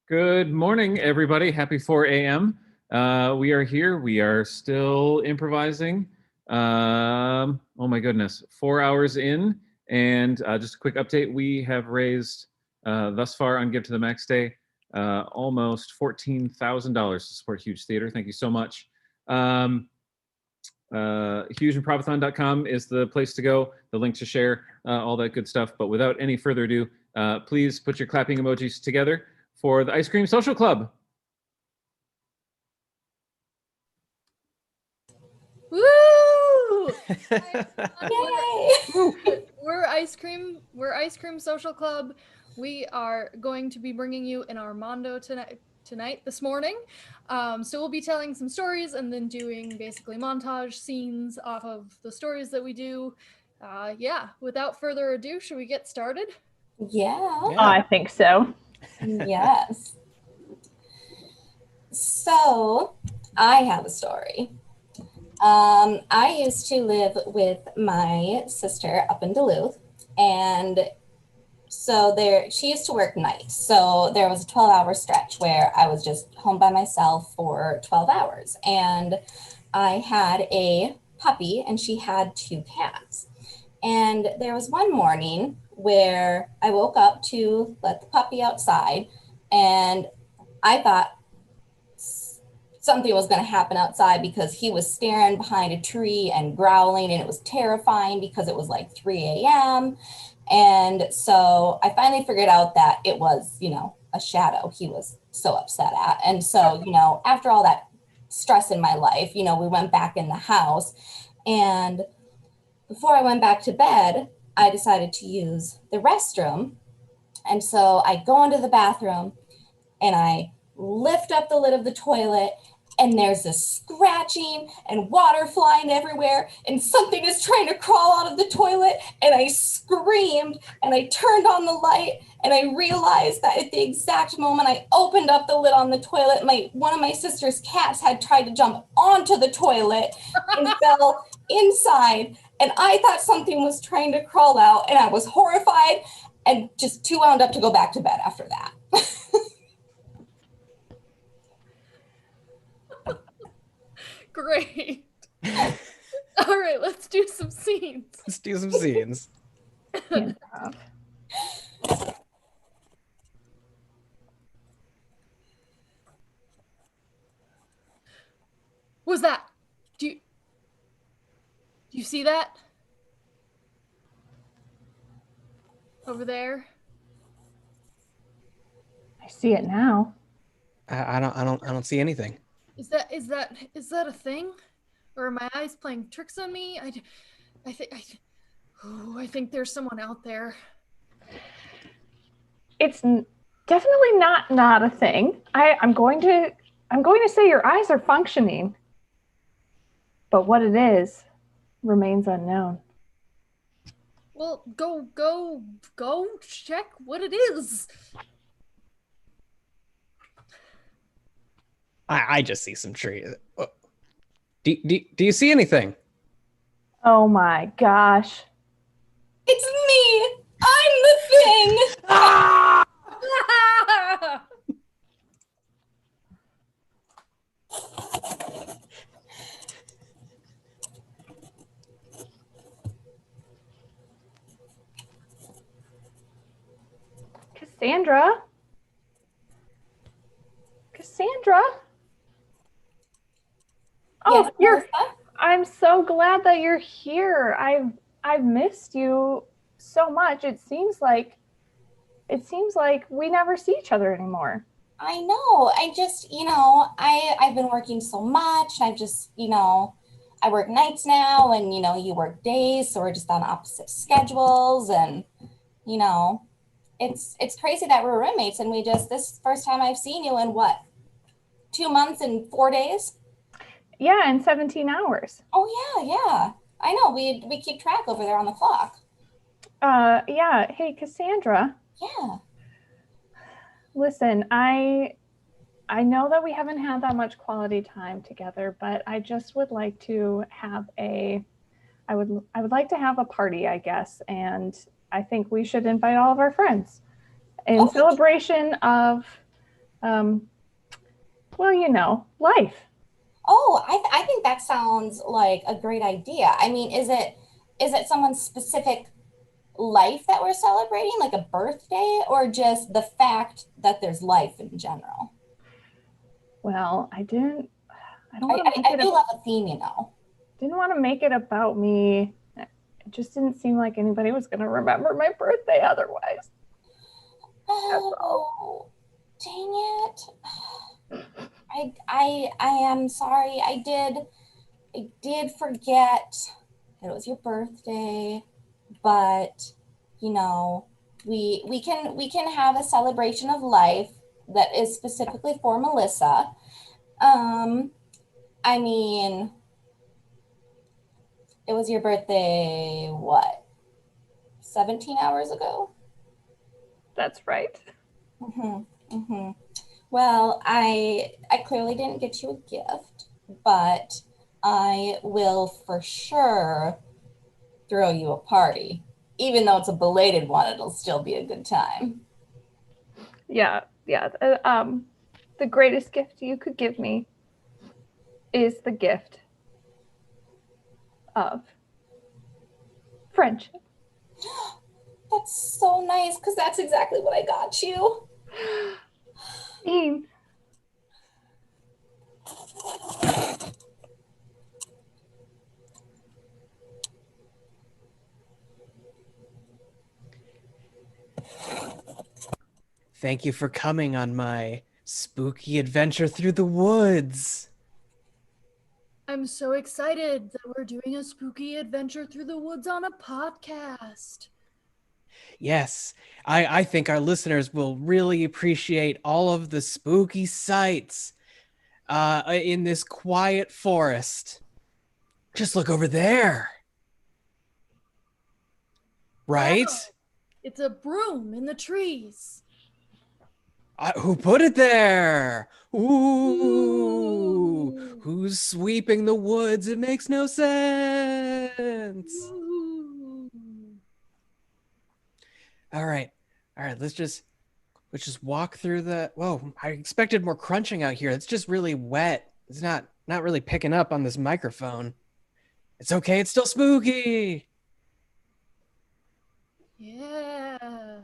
Good morning, everybody. Happy 4 a.m. We are here. We are still improvising. Oh my goodness, 4 hours in. And just a quick update, we have raised thus far on Give to the Max Day almost $14,000 to support Huge Theater. Thank you so much. HugeandPropathon.com is the place to go, the link to share, all that good stuff. But without any further ado, please put your clapping emojis together for the Ice Cream Social Club. Woo! Yay! We're Ice Cream Social Club. We are going to be bringing you an Armando this morning. So we'll be telling some stories and then doing basically montage scenes off of the stories that we do. Yeah, without further ado, should we get started? Yeah. I think so. Yes. So, I have a story. I used to live with my sister up in Duluth, and so she used to work nights. So there was a 12-hour stretch where I was just home by myself for 12 hours. And I had a puppy, and she had 2 cats. And there was one morning where I woke up to let the puppy outside, and I thought something was going to happen outside because he was staring behind a tree and growling, and it was terrifying because it was like 3 a.m. And so I finally figured out that it was, a shadow he was so upset at. And so, after all that stress in my life, we went back in the house, and before I went back to bed, I decided to use the restroom. And so I go into the bathroom and I lift up the lid of the toilet, and there's this scratching and water flying everywhere, and something is trying to crawl out of the toilet, and I screamed, and I turned on the light, and I realized that at the exact moment I opened up the lid on the toilet, one of my sister's cats had tried to jump onto the toilet and fell inside, and I thought something was trying to crawl out, and I was horrified and just too wound up to go back to bed after that. Great. All right, let's do some scenes. Let's do some scenes. What's that? Do you see that? Over there? I see it now. I don't see anything. Is that a thing? Or are my eyes playing tricks on me? I think there's someone out there. It's definitely not a thing. I'm going to say your eyes are functioning, but what it is remains unknown. Well, go check what it is. I just see some trees. Do you see anything? Oh my gosh. It's me! I'm the thing! Ah! Cassandra? Oh, Yes, I'm so glad that you're here. I've missed you so much. It seems like we never see each other anymore. I know. I just, I've been working so much. I've just, I work nights now, and, you work days, so we're just on opposite schedules. And, it's crazy that we're roommates, and this is the first time I've seen you in 2 months and 4 days? Yeah, in 17 hours. Oh, yeah. I know. We keep track over there on the clock. Yeah. Hey, Cassandra. Yeah. Listen, I know that we haven't had that much quality time together, but I just would like to have I would like to have a party, I guess, and I think we should invite all of our friends in celebration of well, you know, life. Oh, I think that sounds like a great idea. I mean, is it someone's specific life that we're celebrating, like a birthday, or just the fact that there's life in general? Well, I don't I, want to I, make I it do love a theme, you know. didn't want to make it about me. It just didn't seem like anybody was going to remember my birthday otherwise. Oh, dang it. I am sorry. I did forget that it was your birthday, but you know, we can have a celebration of life that is specifically for Melissa. Um, I mean, it was your birthday, what, 17 hours ago? That's right. Mm-hmm. Mm-hmm. Well, I clearly didn't get you a gift, but I will for sure throw you a party. Even though it's a belated one, it'll still be a good time. Yeah, yeah. The greatest gift you could give me is the gift of friendship. That's so nice because that's exactly what I got you. Bean, Thank you for coming on my spooky adventure through the woods. I'm so excited that we're doing a spooky adventure through the woods on a podcast. Yes, I think our listeners will really appreciate all of the spooky sights in this quiet forest. Just look over there. Right? Wow, it's a broom in the trees. Who put it there? Ooh, Ooh. who's sweeping the woods? It makes no sense. Ooh. All right, let's just walk through the. Whoa, I expected more crunching out here. It's just really wet. It's not really picking up on this microphone. It's okay. It's still spooky. Yeah.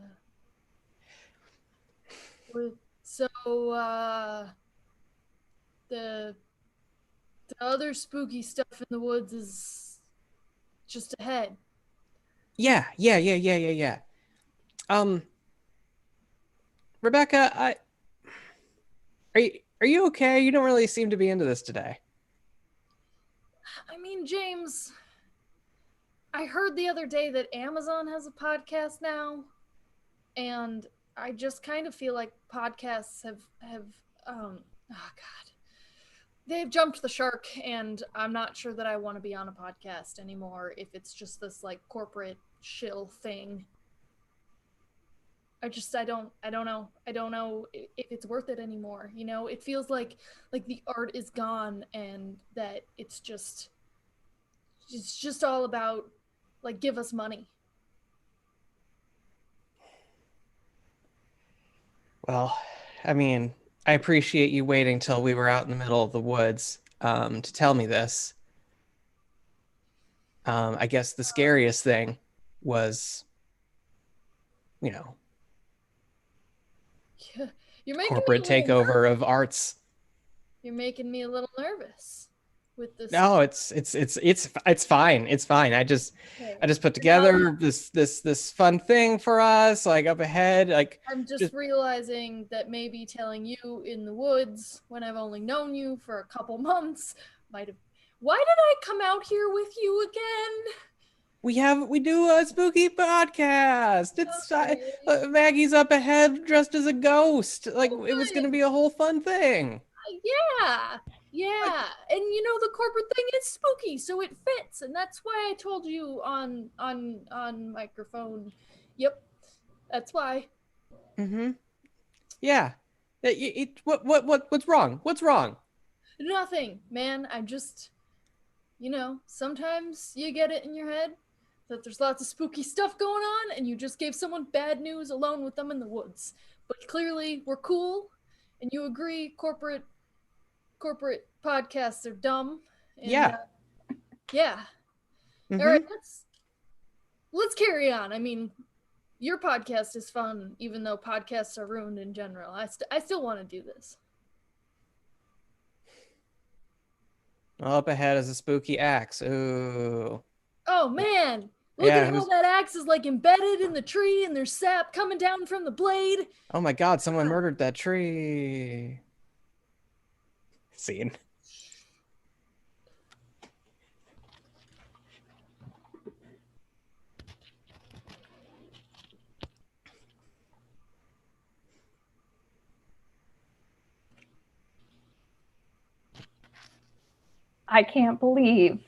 So, the other spooky stuff in the woods is just ahead. Yeah. Um, Rebecca, are you okay? You don't really seem to be into this today. I mean, James, I heard the other day that Amazon has a podcast now, and I just kind of feel like podcasts have oh god, they've jumped the shark, and I'm not sure that I want to be on a podcast anymore if it's just this like corporate shill thing. I don't know. I don't know if it's worth it anymore. You know, it feels like the art is gone and that it's just all about like give us money. Well, I mean, I appreciate you waiting till we were out in the middle of the woods to tell me this. I guess the scariest thing was, you know, You're making corporate me a little takeover of arts. You're making me a little nervous with this. No, it's fine. It's fine. I just put together this fun thing for us, like up ahead. Like I'm just realizing that maybe telling you in the woods when I've only known you for a couple months might have. Why did I come out here with you again? we do a spooky podcast. It's Okay. Maggie's up ahead dressed as a ghost. Like it was gonna Okay. be a whole fun thing. Yeah, and you know the corporate thing is spooky, so it fits, and that's why I told you on microphone. Yep, that's why. Mm-hmm. Yeah. What's wrong? What's wrong? Nothing, man. I'm just, sometimes you get it in your head that there's lots of spooky stuff going on, and you just gave someone bad news alone with them in the woods. But clearly, we're cool, and you agree corporate podcasts are dumb. And, Yeah. Yeah. Mhm. All right, let's carry on. I mean, your podcast is fun, even though podcasts are ruined in general. I still want to do this. Up ahead is a spooky axe. Ooh. Oh man, look Yeah, at how who's- that axe is like embedded in the tree, and there's sap coming down from the blade. Oh my God, someone murdered that tree. Scene. I can't believe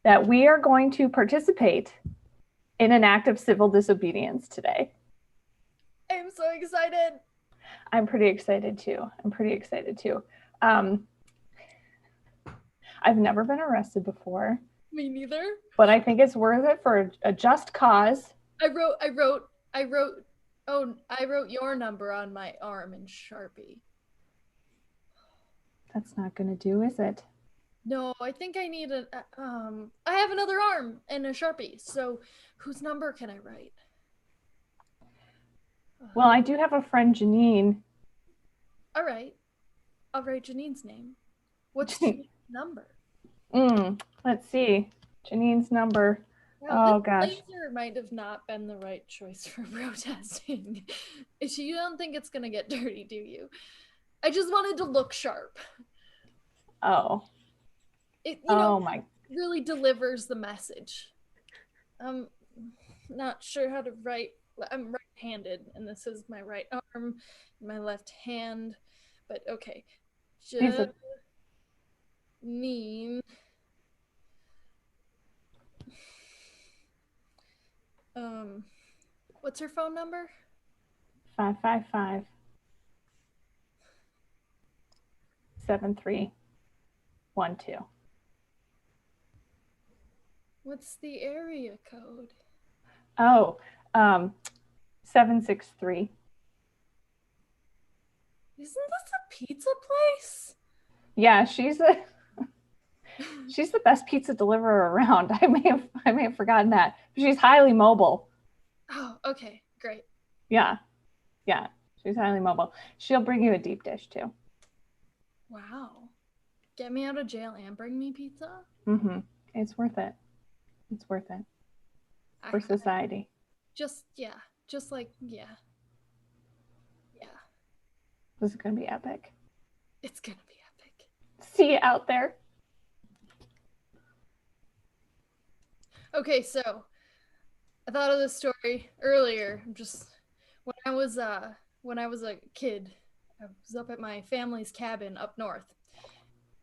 that we are going to participate in an act of civil disobedience today. I'm so excited. I'm pretty excited too. I've never been arrested before, Me neither. but I think it's worth it for a just cause. I wrote your number on my arm in Sharpie. That's not going to do, is it? No, I think I need I have another arm and a Sharpie. So whose number can I write? Well, I do have a friend, Janine. All right. I'll write Janine's name. What's Janine's number? Let's see. Janine's number. Well, Oh, this gosh. laser might have not been the right choice for protesting. You don't think it's gonna get dirty, do you? I just wanted to look sharp. Oh. It My. really delivers the message. I'm not sure how to write. I'm right-handed, and this is my right arm, my left hand. But okay, These are- Janine. What's her phone number? 555 7312. What's the area code? Oh, 763. Isn't this a pizza place? Yeah, she's the best pizza deliverer around. I may have forgotten that. She's highly mobile. Oh, okay, great. Yeah. She's highly mobile. She'll bring you a deep dish too. Wow. Get me out of jail and bring me pizza? It's worth it. It's worth it for I- society. Just like. This is gonna be epic. It's gonna be epic. See you out there. Okay, so I thought of this story earlier. When I was a kid, I was up at my family's cabin up north,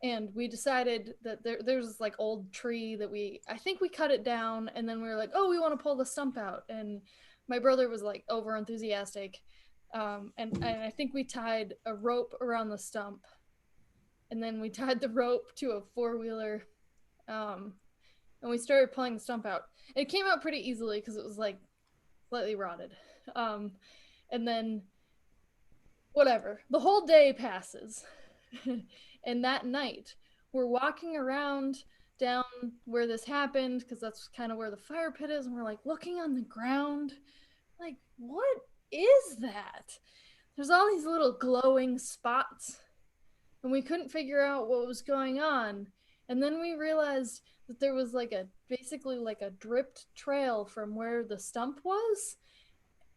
and we decided that there's this like old tree that I think we cut it down, and then we were like, oh, we want to pull the stump out, and my brother was like over enthusiastic, and I think we tied a rope around the stump, and then we tied the rope to a four-wheeler, and we started pulling the stump out. It came out pretty easily because it was like slightly rotted. And then whatever, the whole day passes. And that night we're walking around down where this happened, because that's kind of where the fire pit is, and we're like looking on the ground like, what is that? There's all these little glowing spots, and we couldn't figure out what was going on. And then we realized that there was basically like a dripped trail from where the stump was,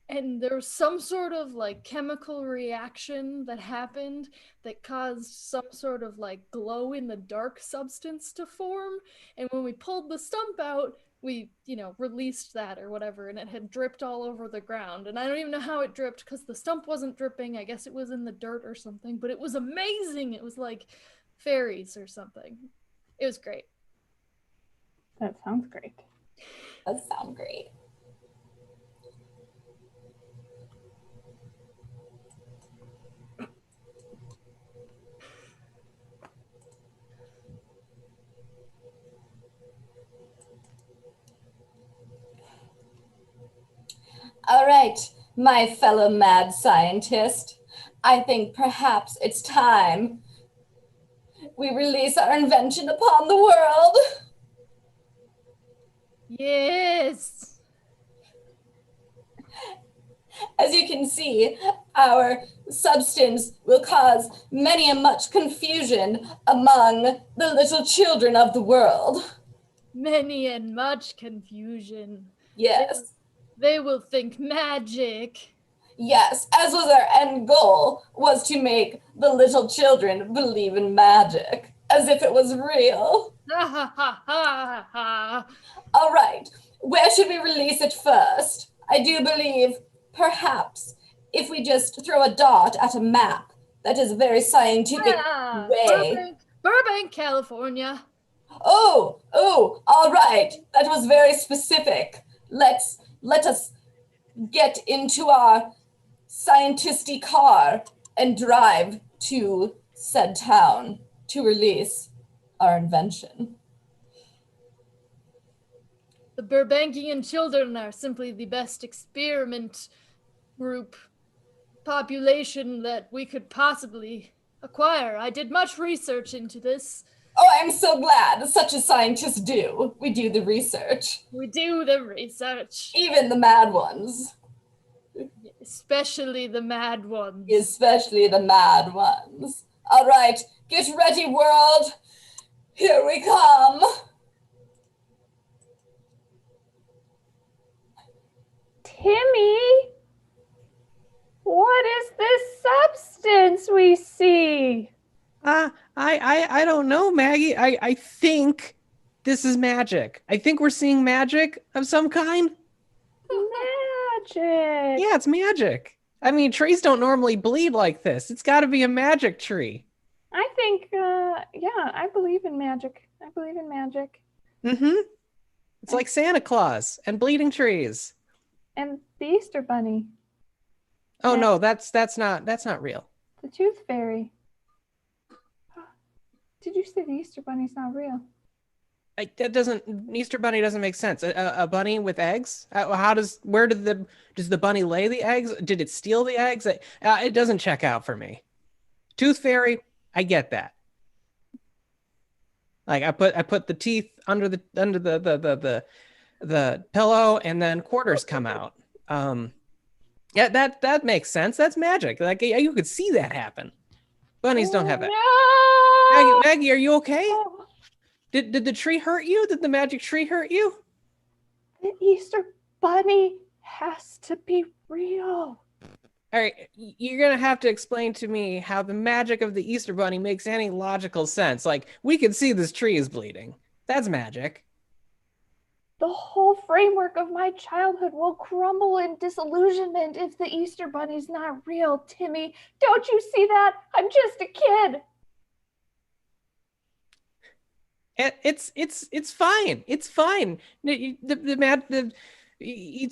and there was some sort of like chemical reaction that happened that caused some sort of like glow in the dark substance to form. And when we pulled the stump out, we released that or whatever, and it had dripped all over the ground. And I don't even know how it dripped, because the stump wasn't dripping. I guess it was in the dirt or something, but it was amazing. It was like fairies or something. It was great. That sounds great. Does sound great. All right. my fellow mad scientist, I think perhaps it's time we release our invention upon the world. Yes. As you can see, our substance will cause many and much confusion among the little children of the world. Many and much confusion. Yes, They will think magic. yes, as was our end goal, was to make the little children believe in magic, as if it was real. Ha ha ha ha ha. All right, where should we release it first? I do believe, perhaps, if we just throw a dart at a map, that is a very scientific Ah, way. Burbank, California. Oh, all right. That was very specific. Let us get into our scientisty car and drive to said town to release our invention. The Burbankian children are simply the best experiment group population that we could possibly acquire. I did much research into this. Oh, I'm so glad. Such as scientists do. We do the research. We do the research, Even the mad ones. especially the mad ones. Especially the mad ones. All right, get ready, world. Here we come. Timmy, what is this substance we see? I don't know, Maggie. I think this is magic. I think we're seeing magic of some kind. Magic. Yeah, it's magic. I mean, trees don't normally bleed like this. It's got to be a magic tree. I think, yeah, I believe in magic. I believe in magic. Mm-hmm. It's like Santa Claus and bleeding trees. And the Easter Bunny, Oh Yeah. no, that's not real. the Tooth Fairy. Did you say the Easter Bunny's not real? Easter bunny doesn't make sense. A bunny with eggs? Does the bunny lay the eggs? Did it steal the eggs? It doesn't check out for me. Tooth fairy, I get that. Like I put the teeth under the pillow and then quarters come out. Yeah, that makes sense. That's magic. Like you could see that happen. Bunnies don't have that. No! Maggie, are you okay? Did the tree hurt you? Did the magic tree hurt you? The Easter Bunny has to be real. All right, you're gonna have to explain to me how the magic of the Easter Bunny makes any logical sense. Like, we can see this tree is bleeding. That's magic. The whole framework of my childhood will crumble in disillusionment if the Easter Bunny's not real, Timmy. Don't you see that? I'm just a kid. It's fine. It's fine. It's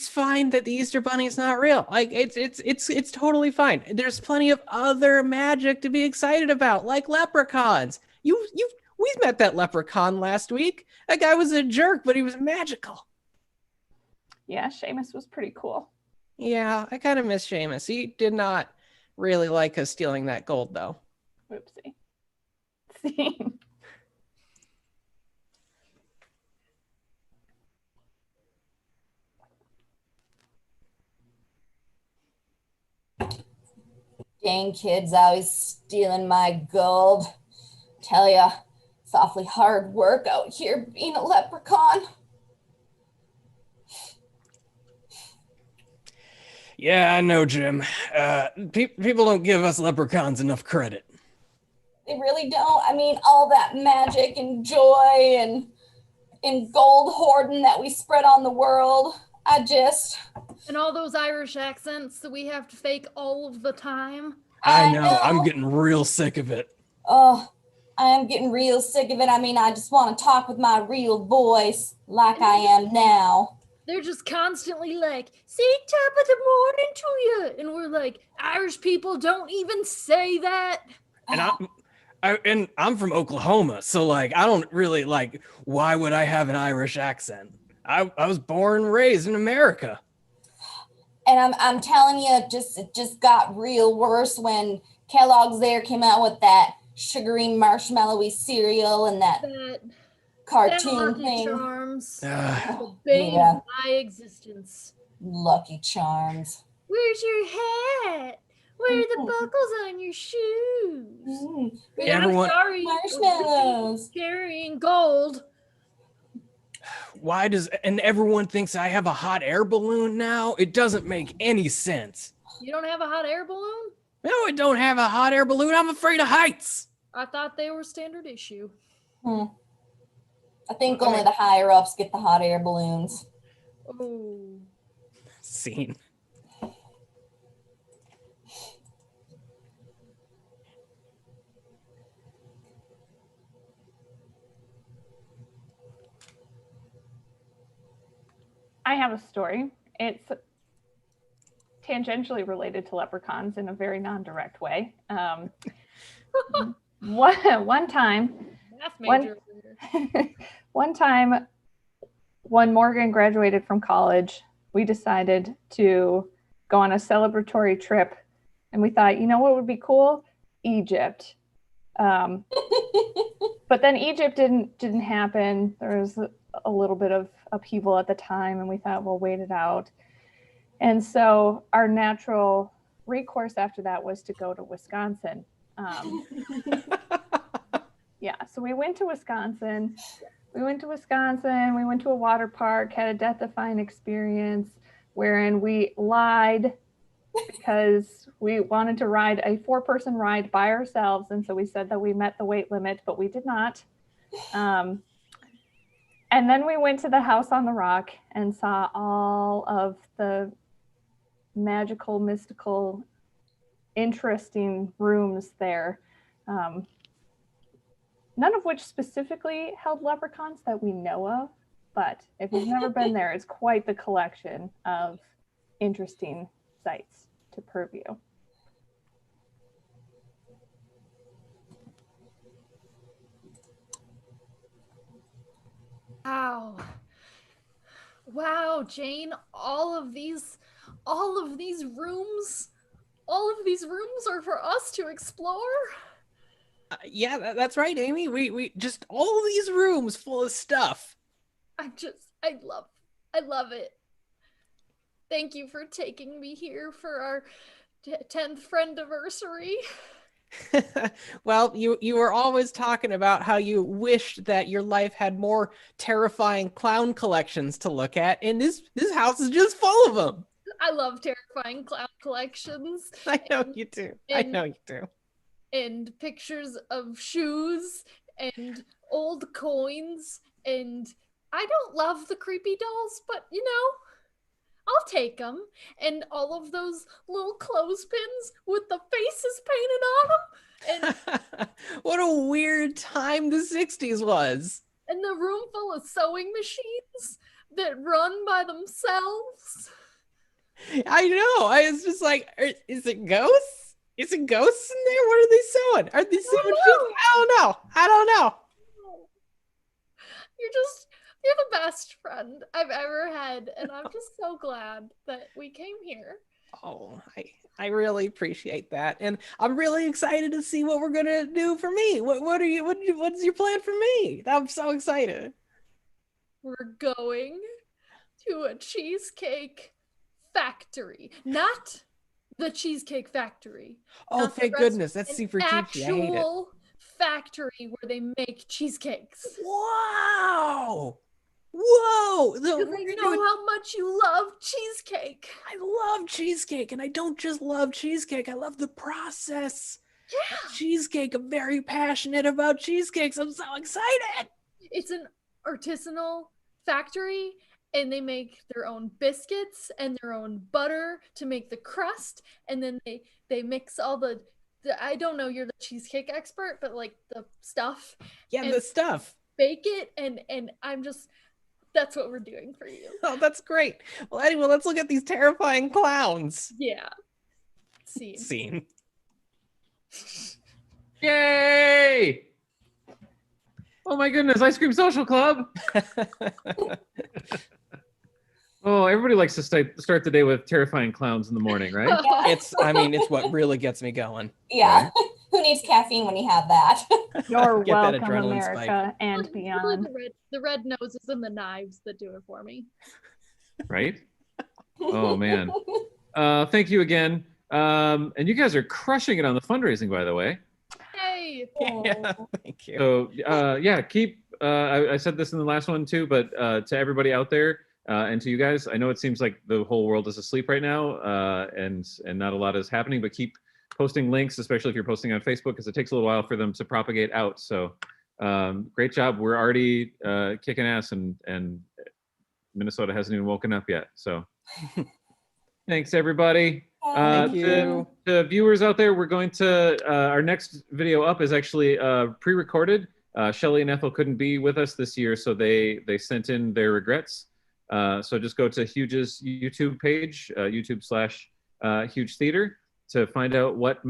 fine that the Easter Bunny is not real. Like it's totally fine. There's plenty of other magic to be excited about, like leprechauns. We met that leprechaun last week. That guy was a jerk, but he was magical. Yeah, Seamus was pretty cool. Yeah, I kind of miss Seamus. He did not really like us stealing that gold, though. Oopsie. See. Dang kids always stealing my gold. Tell ya, it's awfully hard work out here being a leprechaun. Yeah, I know, Jim. People don't give us leprechauns enough credit. They really don't. I mean, all that magic and joy and gold hoarding that we spread on the world. And all those Irish accents that we have to fake all of the time. I know. I'm getting real sick of it. Oh, I am getting real sick of it. I mean, I just want to talk with my real voice like I am now. They're just constantly like, say top of the morning to you. And we're like, Irish people don't even say that. And I'm from Oklahoma, so like I don't really like. Why would I have an Irish accent? I was born and raised in America. And I'm telling you, it just got real worse when Kellogg's there came out with that sugary marshmallowy cereal and that That cartoon Lucky thing. Charms. Ugh. The bane Yeah. of my existence. Lucky Charms. Where's your hat? Where are the Mhm. buckles on your shoes? We I'm Everyone- sorry. marshmallows. Carrying gold. Why does and everyone thinks I have a hot air balloon now? It doesn't make any sense. You don't have a hot air balloon? No, I don't have a hot air balloon. I'm afraid of heights. I thought they were standard issue. I think Well, I only mean- the higher ups get the hot air balloons. Oh. Scene. I have a story. It's tangentially related to leprechauns in a very non-direct way. One time, Math One- major. one time when Morgan graduated from college, we decided to go on a celebratory trip, and we thought, you know what would be cool? Egypt. But then Egypt didn't happen. There was a little bit of upheaval at the time, and we thought we'll wait it out. And so our natural recourse after that was to go to Wisconsin. Yeah, so we went to Wisconsin. We went to a water park, had a death-defying experience wherein we lied because we wanted to ride a 4-person ride by ourselves. And so we said that we met the weight limit, but we did not. And then we went to the House on the Rock and saw all of the magical, mystical, interesting rooms there. None of which specifically held leprechauns that we know of, but if you've never been there, it's quite the collection of interesting sights to purview. Wow. Wow, Jane, all of these rooms are for us to explore. Yeah, that's right, Amy. We just all these rooms full of stuff. I love it. Thank you for taking me here for our 10th friend anniversary. Well, you were always talking about how you wished that your life had more terrifying clown collections to look at, and this house is just full of them. I love terrifying clown collections I know you do. I and- know you do. and pictures of shoes and old coins, and I don't love the creepy dolls, but you know, I'll take them. And all of those little clothespins with the faces painted on them, and What a weird time the 60s was. and the room full of sewing machines that run by themselves. I know. I was just like, is it ghosts? Is it ghosts in there? What are they sewing? Are they sewing know. shoes? I don't know. You're the best friend I've ever had, and I'm just so glad that we came here. Oh, I really appreciate that, and I'm really excited to see what we're gonna do for me. What's your plan for me? I'm so excited. We're going to a cheesecake factory, not the Cheesecake Factory. Oh, Not the thank rest- goodness, that's an super cheesy. I hate it. actual factory where they make cheesecakes. Wow! Whoa! Because We're I gonna know do a- how much you love cheesecake. I love cheesecake, and I don't just love cheesecake. I love the process. Yeah. Cheesecake. I'm very passionate about cheesecakes. I'm so excited. It's an artisanal factory, and they make their own biscuits and their own butter to make the crust, and then they mix all the I don't know, you're the cheesecake expert, but like the stuff, Yeah, And- the stuff. bake it, and I'm just that's what we're doing for you. Oh, that's great. Well, anyway, let's look at these terrifying clowns. Yeah. See. Scene. Yay! Oh my goodness, Ice Cream Social Club. Oh, everybody likes to start the day with terrifying clowns in the morning, right? Yeah. It's what really gets me going. Yeah. Who needs caffeine when you have that? You're Get that welcome, adrenaline America, spike. and Really beyond. the red noses and the knives that do it for me. Right? Oh man. Thank you again. And you guys are crushing it on the fundraising, by the way. Hey, Yeah, thank you. So yeah, keep. I said this in the last one too, but to everybody out there and to you guys, I know it seems like the whole world is asleep right now, and not a lot is happening. But keep posting links, especially if you're posting on Facebook, because it takes a little while for them to propagate out. So great job. We're already kicking ass, and Minnesota hasn't even woken up yet. So thanks everybody. Thank you. To viewers out there, we're going to our next video up is actually pre-recorded. Shelly and Ethel couldn't be with us this year, so they sent in their regrets. So just go to Huge's YouTube page, YouTube/Huge Theater, to find out what